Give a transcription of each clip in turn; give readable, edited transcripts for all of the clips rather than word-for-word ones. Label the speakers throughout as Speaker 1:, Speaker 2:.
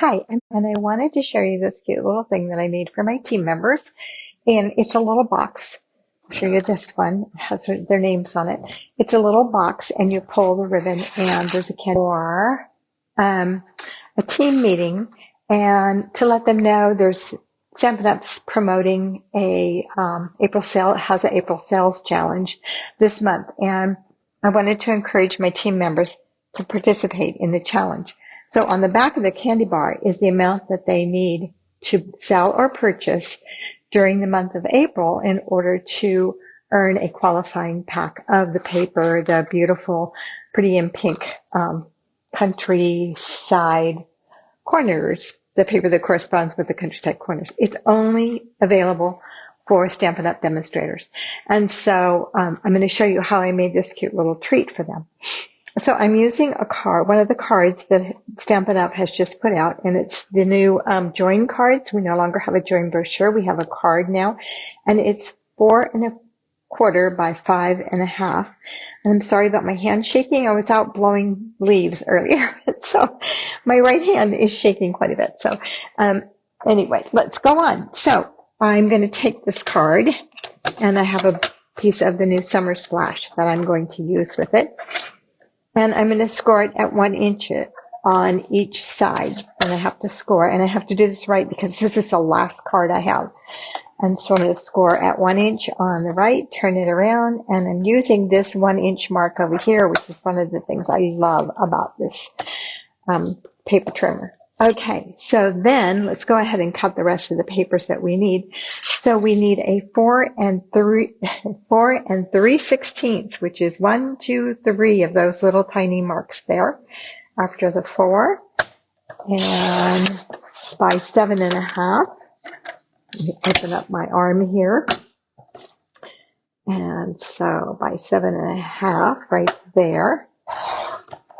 Speaker 1: And I wanted to show you this cute little thing that I made for my team members. And it's a little box. I'll show you this one. It has their names on it. It's a little box, and you pull the ribbon, and there's a candy or a team meeting. And to let them know, there's Stampin' Up's promoting a April sale. It has an April sales challenge this month, and I wanted to encourage my team members to participate in the challenge. So on the back of the candy bar is the amount that they need to sell or purchase during the month of April in order to earn a qualifying pack of the paper, the beautiful, pretty in pink countryside corners, the paper that corresponds with the countryside corners. It's only available for Stampin' Up! Demonstrators. And so I'm going to show you how I made this cute little treat for them. So I'm using a card, one of the cards that Stampin' Up! Has just put out, and it's the new join cards. We no longer have a join brochure. We have a card now, and it's 4 1/4 by 5 1/2. And I'm sorry about my hand shaking. I was out blowing leaves earlier, so my right hand is shaking quite a bit. So anyway, let's go on. So I'm going to take this card, and I have a piece of the new Summer Splash that I'm going to use with it. And I'm going to score it at 1 inch on each side. And I have to score, and I have to do this right because this is the last card I have. And so I'm going to score at 1 inch on the right, turn it around, and I'm using this 1 inch mark over here, which is one of the things I love about this paper trimmer. Okay, so then let's go ahead and cut the rest of the papers that we need. So we need a 4 3/16, which is 1, 2, 3 of those little tiny marks there after the 4, and by 7 1/2. Let me open up my arm here. And so by 7 1/2 right there.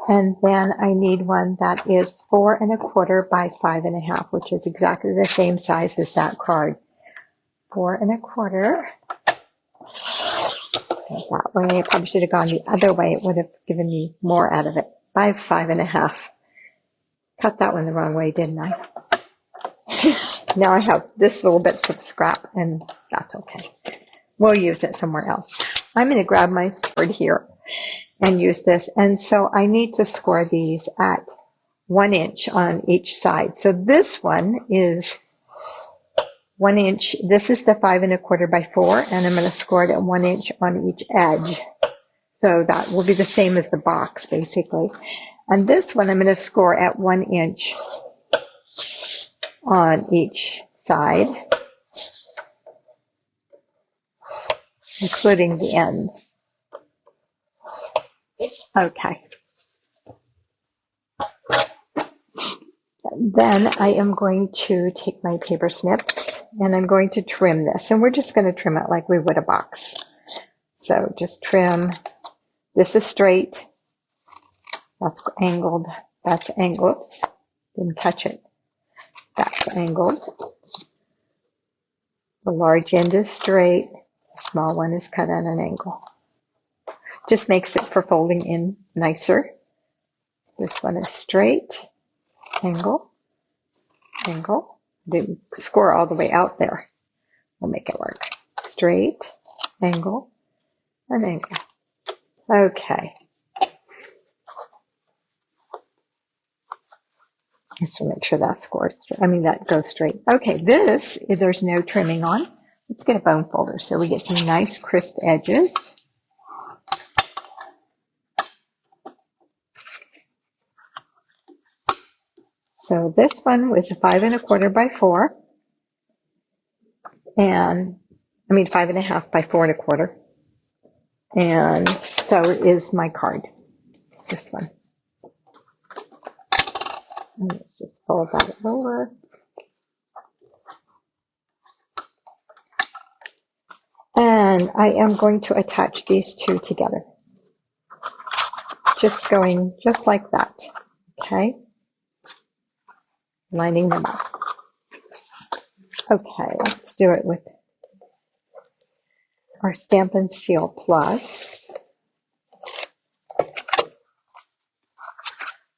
Speaker 1: And then I need one that is 4 1/4 by 5 1/2, which is exactly the same size as that card. 4 1/4. That way, I probably should have gone the other way. It would have given me more out of it. By 5 1/2. Cut that one the wrong way, didn't I? Now I have this little bit of scrap, and that's okay. We'll use it somewhere else. I'm going to grab my sword here and use this. And so I need to score these at 1 inch on each side. So this one is 1 inch. This is the 5 1/4 by 4, and I'm going to score it at 1 inch on each edge. So that will be the same as the box, basically. And this one I'm going to score at 1 inch on each side, including the ends. Okay. Then I am going to take my paper snips, and I'm going to trim this. And we're just going to trim it like we would a box. So just trim. This is straight. That's angled. That's angled. Oops. Didn't catch it. That's angled. The large end is straight. The small one is cut at an angle. Just makes it for folding in nicer. This one is straight, angle, angle. Didn't score all the way out there. We'll make it work. Straight, angle, and angle. Okay. Just to make sure that scores. That goes straight. Okay, this, there's no trimming on. Let's get a bone folder so we get some nice crisp edges. So this one was a 5 1/4 by 4, and 5 1/2 by 4 1/4, and so is my card. This one. And let's just fold that over. And I am going to attach these two together. Just going just like that. Okay. Lining them up. Okay, let's do it with our Stampin' Seal Plus.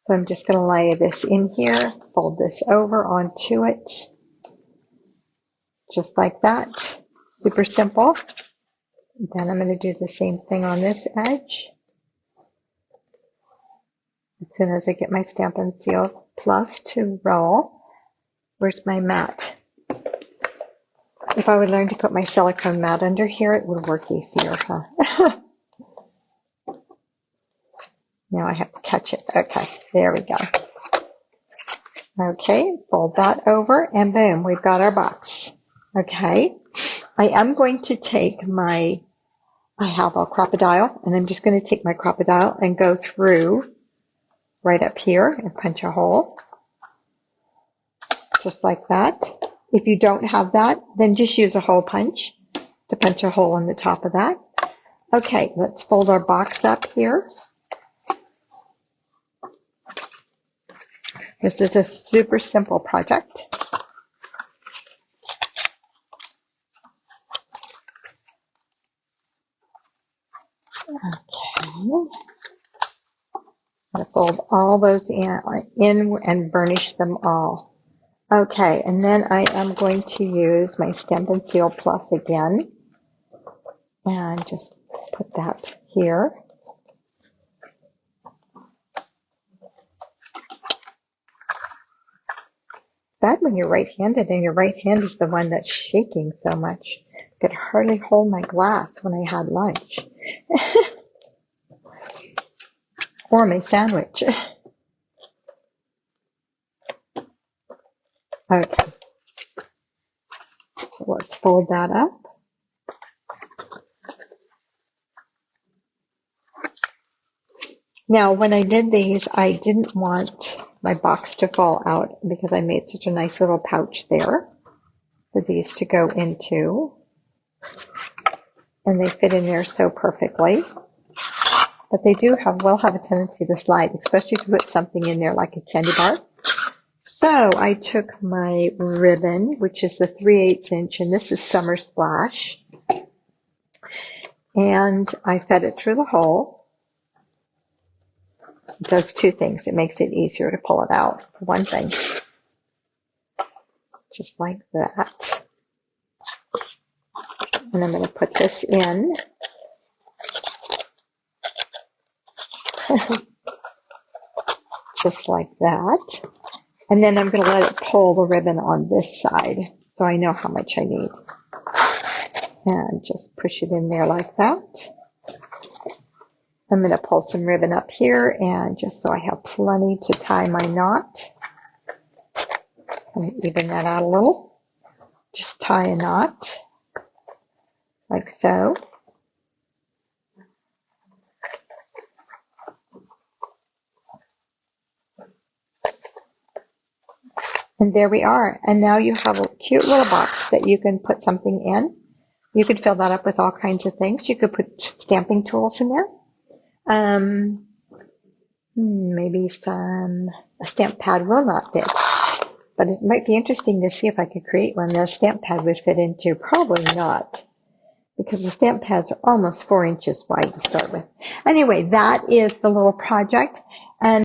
Speaker 1: So I'm just going to lay this in here, fold this over onto it, just like that. Super simple. Then I'm going to do the same thing on this edge. As soon as I get my Stampin' Seal Plus to roll. Where's my mat? If I would learn to put my silicone mat under here, it would work easier, huh? Now I have to catch it. Okay, there we go. Okay, fold that over, and boom, we've got our box. Okay, I am going to take I have a crocodile, and I'm just going to take my crocodile and go through right up here and punch a hole, just like that. If you don't have that, then just use a hole punch to punch a hole in the top of that. Okay, let's fold our box up here. This is a super simple project. Okay. I'm going to fold all those in and burnish them all. Okay, and then I am going to use my Stampin' Seal Plus again and just put that here. Bad when you're right-handed and your right hand is the one that's shaking so much. I could hardly hold my glass when I had lunch. Or my sandwich. Okay. So let's fold that up. Now, when I did these, I didn't want my box to fall out because I made such a nice little pouch there for these to go into. And they fit in there so perfectly. But they will have a tendency to slide, especially to put something in there like a candy bar. So I took my ribbon, which is the 3/8 inch, and this is Summer Splash. And I fed it through the hole. It does two things. It makes it easier to pull it out, for one thing. Just like that. And I'm going to put this in. Just like that. And then I'm going to let it pull the ribbon on this side so I know how much I need. And just push it in there like that. I'm going to pull some ribbon up here, and just so I have plenty to tie my knot. I'm going to even that out a little. Just tie a knot like so. And there we are. And now you have a cute little box that you can put something in. You could fill that up with all kinds of things. You could put stamping tools in there. Maybe a stamp pad will not fit. But it might be interesting to see if I could create one that a stamp pad would fit into. Probably not, because the stamp pads are almost 4 inches wide to start with. Anyway, that is the little project. And